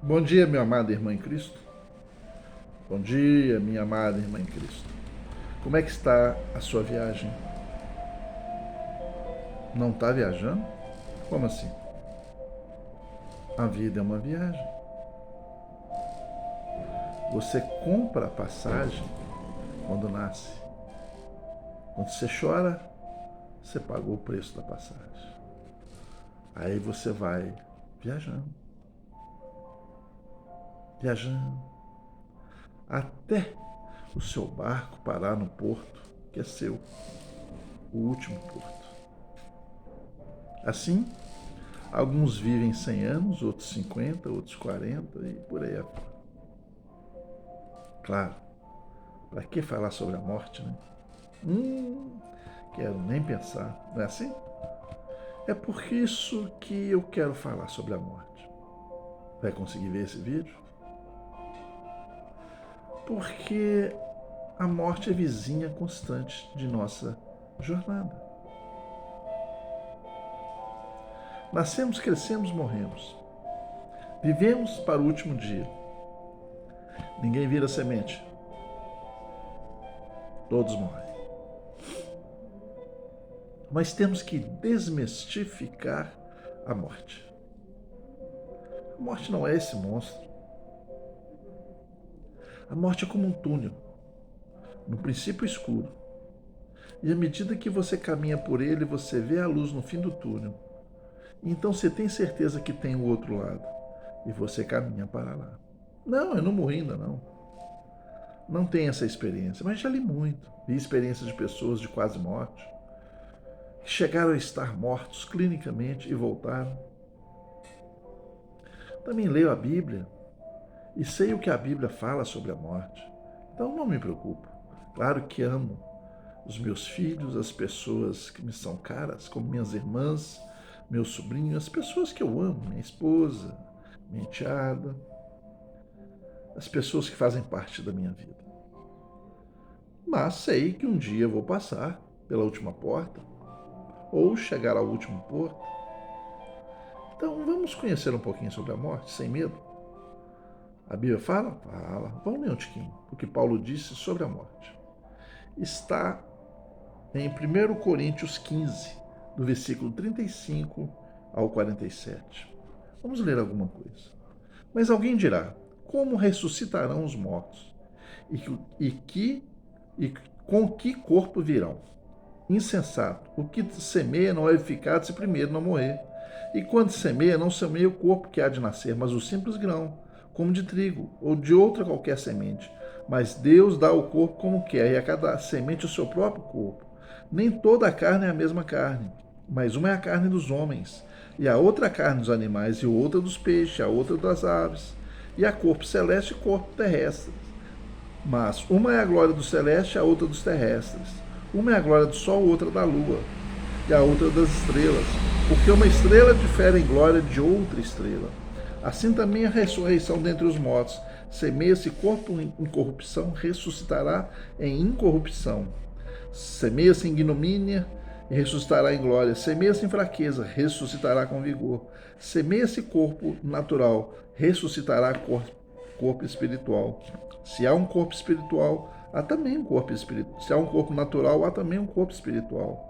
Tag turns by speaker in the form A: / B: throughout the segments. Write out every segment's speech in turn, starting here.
A: Bom dia, minha amada irmã em Cristo. Bom dia, minha amada irmã em Cristo. Como é que está a sua viagem? Não está viajando? Como assim? A vida é uma viagem. Você compra a passagem quando nasce. Quando você chora, você pagou o preço da passagem. Aí você vai viajando, viajando, até o seu barco parar no porto, que é seu, o último porto. Assim, alguns vivem 100 anos, outros 50, outros 40 e por aí afora. Claro, para que falar sobre a morte, né? Hum, quero nem pensar, não é assim? É por isso que eu quero falar sobre a morte. Vai conseguir ver esse vídeo? Porque a morte é vizinha constante de nossa jornada. Nascemos, crescemos, morremos. Vivemos para o último dia. Ninguém vira semente. Todos morrem. Mas temos que desmistificar a morte. A morte não é esse monstro. A morte é como um túnel, no princípio escuro. E à medida que você caminha por ele, você vê a luz no fim do túnel. Então você tem certeza que tem o outro lado. E você caminha para lá. Não, eu não morri ainda não. Não tenho essa experiência, mas já li muito. Vi experiências de pessoas de quase morte, que chegaram a estar mortos clinicamente e voltaram. Também leio a Bíblia e sei o que a Bíblia fala sobre a morte. Então não me preocupo. Claro que amo os meus filhos, as pessoas que me são caras, como minhas irmãs, meu sobrinho, as pessoas que eu amo, minha esposa, minha enteada, as pessoas que fazem parte da minha vida. Mas sei que um dia vou passar pela última porta ou chegar ao último porto. Então vamos conhecer um pouquinho sobre a morte, sem medo. A Bíblia fala? Fala. Vamos ler um tiquinho o que Paulo disse sobre a morte. Está em 1 Coríntios 15, do versículo 35 ao 47. Vamos ler alguma coisa. Mas alguém dirá: como ressuscitarão os mortos? E com que corpo virão? Insensato, o que semeia não é edificado se primeiro não morrer. E quando semeia, não semeia o corpo que há de nascer, mas o simples grão, como de trigo, ou de outra qualquer semente. Mas Deus dá o corpo como quer, e a cada semente o seu próprio corpo. Nem toda a carne é a mesma carne, mas uma é a carne dos homens, e a outra a carne dos animais, e outra dos peixes, a outra das aves, e há corpo celeste e corpo terrestre. Mas uma é a glória do celeste e a outra dos terrestres. Uma é a glória do sol, outra da lua, e a outra das estrelas. Porque uma estrela difere em glória de outra estrela. Assim também a ressurreição dentre os mortos. Semeia-se corpo em corrupção, ressuscitará em incorrupção. Semeia-se em ignomínia e ressuscitará em glória. Semeia-se em fraqueza, ressuscitará com vigor. Semeia-se corpo natural, ressuscitará corpo espiritual. Se há um corpo espiritual, há também um corpo espiritual. Se há um corpo natural, há também um corpo espiritual.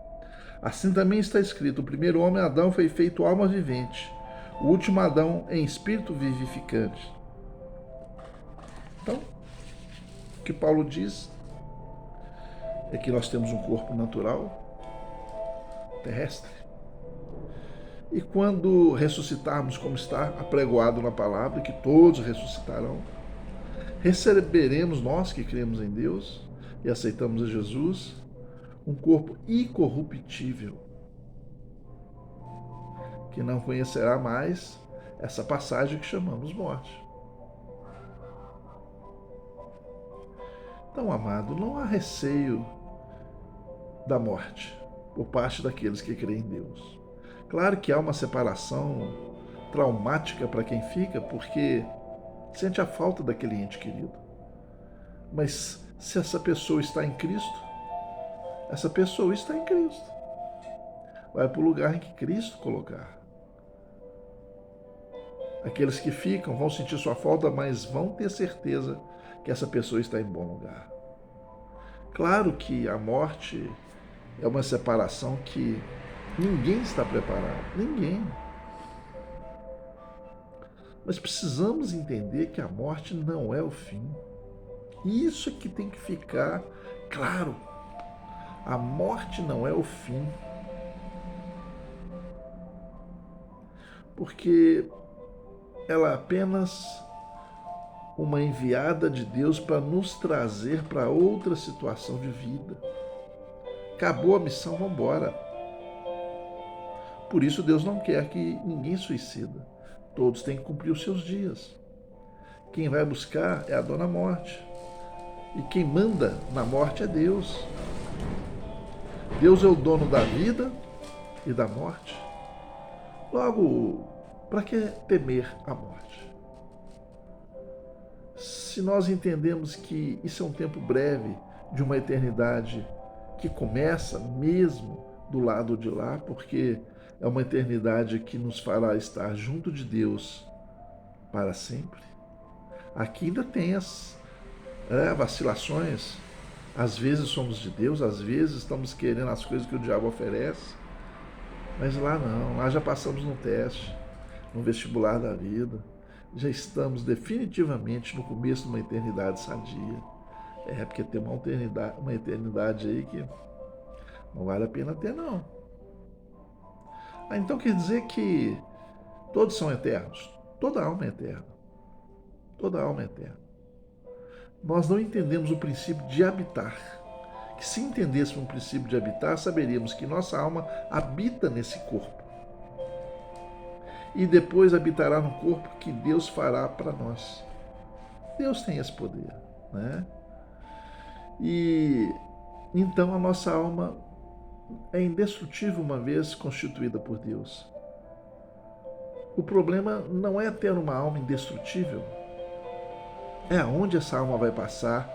A: Assim também está escrito: o primeiro homem, Adão, foi feito alma vivente. O último Adão em espírito vivificante. Então, o que Paulo diz é que nós temos um corpo natural, terrestre. E quando ressuscitarmos, como está apregoado na palavra, que todos ressuscitarão, receberemos nós que cremos em Deus e aceitamos a Jesus um corpo incorruptível, que não conhecerá mais essa passagem que chamamos morte. Então, amado, não há receio da morte por parte daqueles que creem em Deus. Claro que há uma separação traumática para quem fica, porque sente a falta daquele ente querido. Mas se essa pessoa está em Cristo, essa pessoa está em Cristo. Vai para o lugar em que Cristo colocar. Aqueles que ficam vão sentir sua falta, mas vão ter certeza que essa pessoa está em bom lugar. Claro que a morte é uma separação que ninguém está preparado, ninguém. Mas precisamos entender que a morte não é o fim. Isso é que tem que ficar claro. A morte não é o fim. Porque ela é apenas uma enviada de Deus para nos trazer para outra situação de vida. Acabou a missão, vamos embora. Por isso Deus não quer que ninguém suicida. Todos têm que cumprir os seus dias. Quem vai buscar é a dona morte. E quem manda na morte é Deus. Deus é o dono da vida e da morte. Logo, para que temer a morte? Se nós entendemos que isso é um tempo breve de uma eternidade que começa mesmo do lado de lá, porque é uma eternidade que nos fará estar junto de Deus para sempre. Aqui ainda tem as vacilações. Às vezes somos de Deus, às vezes estamos querendo as coisas que o diabo oferece. Mas lá não, lá já passamos no teste, no vestibular da vida. Já estamos definitivamente no começo de uma eternidade sadia. Porque tem uma eternidade aí que não vale a pena ter, não. Então quer dizer que todos são eternos. Toda alma é eterna. Toda alma é eterna. Nós não entendemos o princípio de habitar. Que se entendêssemos o princípio de habitar, saberíamos que nossa alma habita nesse corpo. E depois habitará no corpo que Deus fará para nós. Deus tem esse poder, né? E então a nossa alma é indestrutível uma vez constituída por Deus. O problema não é ter uma alma indestrutível, é aonde essa alma vai passar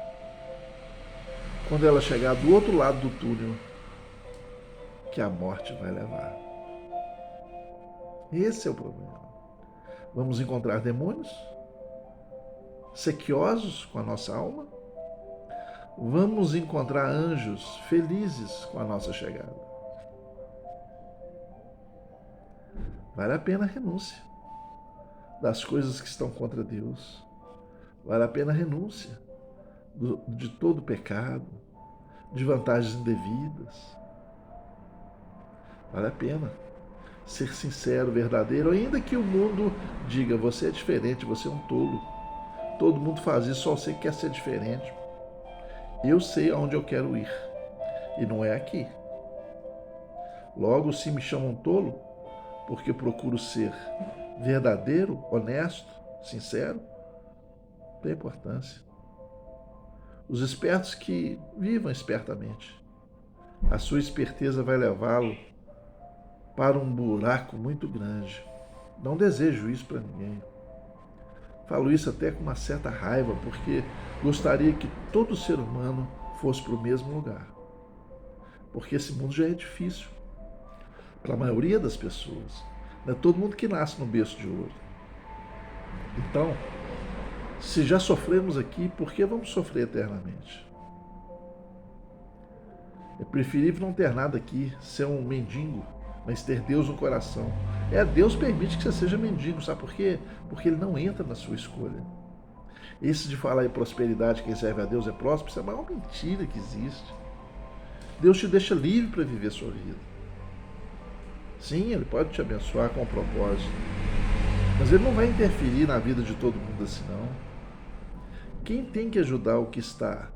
A: quando ela chegar do outro lado do túnel que a morte vai levar. Esse é o problema. Vamos encontrar demônios sequiosos com a nossa alma? Vamos encontrar anjos felizes com a nossa chegada? Vale a pena a renúncia das coisas que estão contra Deus. Vale a pena a renúncia de todo pecado, de vantagens indevidas. Vale a pena ser sincero, verdadeiro, ainda que o mundo diga, você é diferente, você é um tolo. Todo mundo faz isso, só você quer ser diferente. Eu sei aonde eu quero ir, e não é aqui. Logo, se me chamam tolo, porque procuro ser verdadeiro, honesto, sincero, tem importância. Os espertos que vivam espertamente. A sua esperteza vai levá-lo para um buraco muito grande. Não desejo isso para ninguém. Falo isso até com uma certa raiva, porque gostaria que todo ser humano fosse para o mesmo lugar. Porque esse mundo já é difícil para a maioria das pessoas. Não é todo mundo que nasce no berço de ouro. Então, se já sofremos aqui, por que vamos sofrer eternamente? É preferível não ter nada aqui, ser um mendigo, mas ter Deus no coração. Deus permite que você seja mendigo, sabe por quê? Porque Ele não entra na sua escolha. Esse de falar em prosperidade, quem serve a Deus é próspero, isso é a maior mentira que existe. Deus te deixa livre para viver a sua vida. Sim, Ele pode te abençoar com um propósito, mas Ele não vai interferir na vida de todo mundo assim, não. Quem tem que ajudar o que está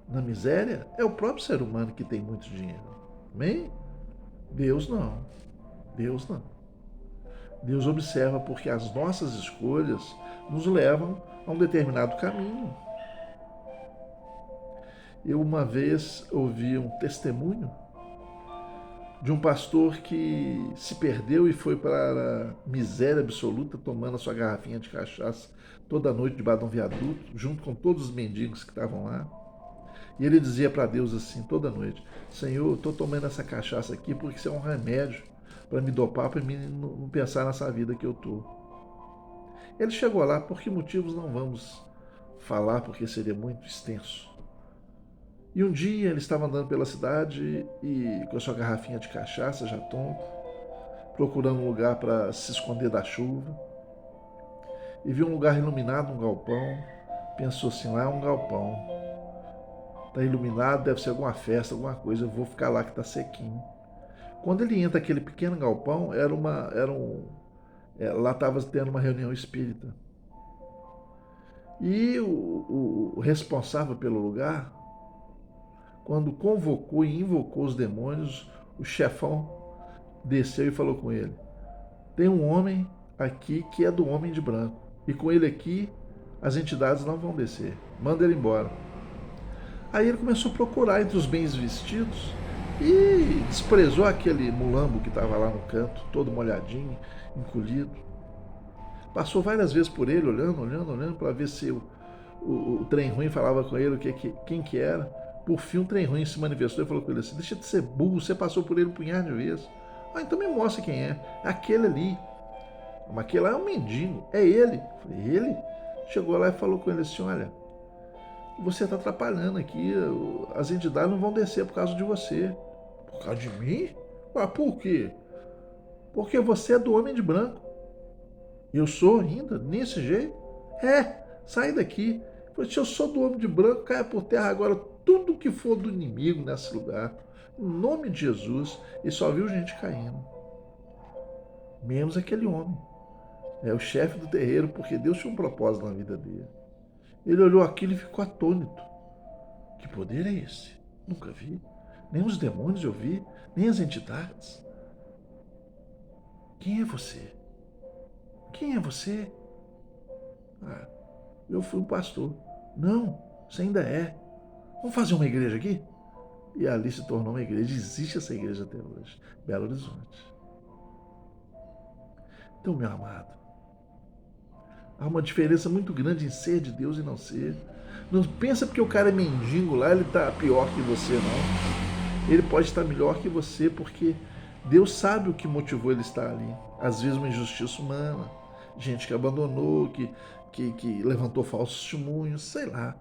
A: na miséria é o próprio ser humano que tem muito dinheiro. Amém? Deus não. Deus não. Deus observa porque as nossas escolhas nos levam a um determinado caminho. Eu uma vez ouvi um testemunho de um pastor que se perdeu e foi para a miséria absoluta, tomando a sua garrafinha de cachaça toda noite debaixo de um viaduto, junto com todos os mendigos que estavam lá. E ele dizia para Deus assim, toda noite, Senhor, estou tomando essa cachaça aqui porque isso é um remédio para me dopar, para mim não pensar nessa vida que eu estou. Ele chegou lá, por que motivos não vamos falar, porque seria muito extenso. E um dia ele estava andando pela cidade e com a sua garrafinha de cachaça, já tonto, procurando um lugar para se esconder da chuva, e viu um lugar iluminado, um galpão. Pensou assim, lá é um galpão, está iluminado, deve ser alguma festa, alguma coisa, eu vou ficar lá que está sequinho. Quando ele entra naquele pequeno galpão, lá estava tendo uma reunião espírita. E o responsável pelo lugar, quando convocou e invocou os demônios, o chefão desceu e falou com ele: tem um homem aqui que é do homem de branco, e com ele aqui as entidades não vão descer, manda ele embora. Aí ele começou a procurar entre os bens vestidos e desprezou aquele mulambo que estava lá no canto, todo molhadinho, encolhido. Passou várias vezes por ele, olhando, para ver se o trem ruim falava com ele quem que era. Por fim, o trem ruim se manifestou e falou com ele assim: deixa de ser burro, você passou por ele um punhado de vezes. Ah, então me mostra quem é. É aquele ali. Mas aquele lá é um mendigo, é ele. Eu falei, ele? Chegou lá e falou com ele assim: olha, você está atrapalhando aqui, as entidades não vão descer por causa de você. Por causa de mim? Ah, por quê? Porque você é do homem de branco. Eu sou ainda, desse jeito? É, sai daqui. Se eu sou do homem de branco, caia por terra agora tudo que for do inimigo nesse lugar. Em nome de Jesus. E só viu gente caindo. Menos aquele homem. É o chefe do terreiro, porque Deus tinha um propósito na vida dele. Ele olhou aquilo e ficou atônito. Que poder é esse? Nunca vi. Nem os demônios eu vi, nem as entidades. Quem é você? Quem é você? Ah, eu fui um pastor. Não, você ainda é. Vamos fazer uma igreja aqui? E ali se tornou uma igreja. Existe essa igreja até hoje. Belo Horizonte. Então, meu amado, há uma diferença muito grande em ser de Deus e não ser. Não pensa porque o cara é mendigo lá, ele está pior que você, não. Ele pode estar melhor que você porque Deus sabe o que motivou ele estar ali. Às vezes uma injustiça humana, gente que abandonou, que levantou falsos testemunhos, sei lá.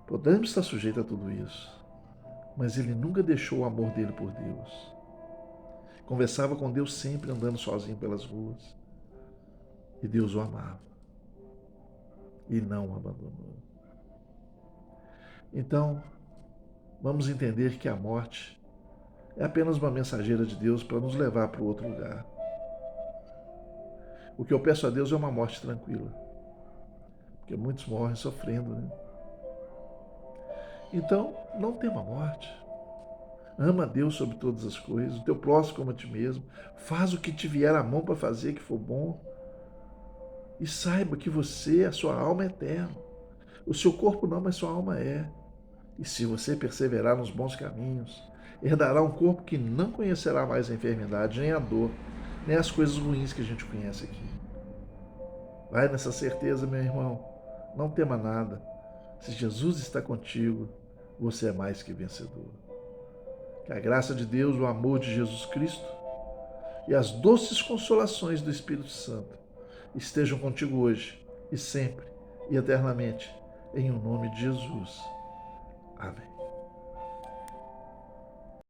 A: Podemos estar sujeitos a tudo isso. Mas ele nunca deixou o amor dele por Deus. Conversava com Deus sempre andando sozinho pelas ruas. E Deus o amava. E não o abandonou. Então, vamos entender que a morte é apenas uma mensageira de Deus para nos levar para o outro lugar. O que eu peço a Deus é uma morte tranquila. Porque muitos morrem sofrendo, né? Então, não tema a morte. Ama a Deus sobre todas as coisas, o teu próximo como a ti mesmo. Faz o que te vier à mão para fazer, que for bom. E saiba que você, a sua alma é eterna. O seu corpo não, mas sua alma é. E se você perseverar nos bons caminhos, herdará um corpo que não conhecerá mais a enfermidade, nem a dor, nem as coisas ruins que a gente conhece aqui. Vai nessa certeza, meu irmão. Não tema nada. Se Jesus está contigo, você é mais que vencedor. Que a graça de Deus, o amor de Jesus Cristo e as doces consolações do Espírito Santo estejam contigo hoje e sempre e eternamente, em o nome de Jesus. Amém.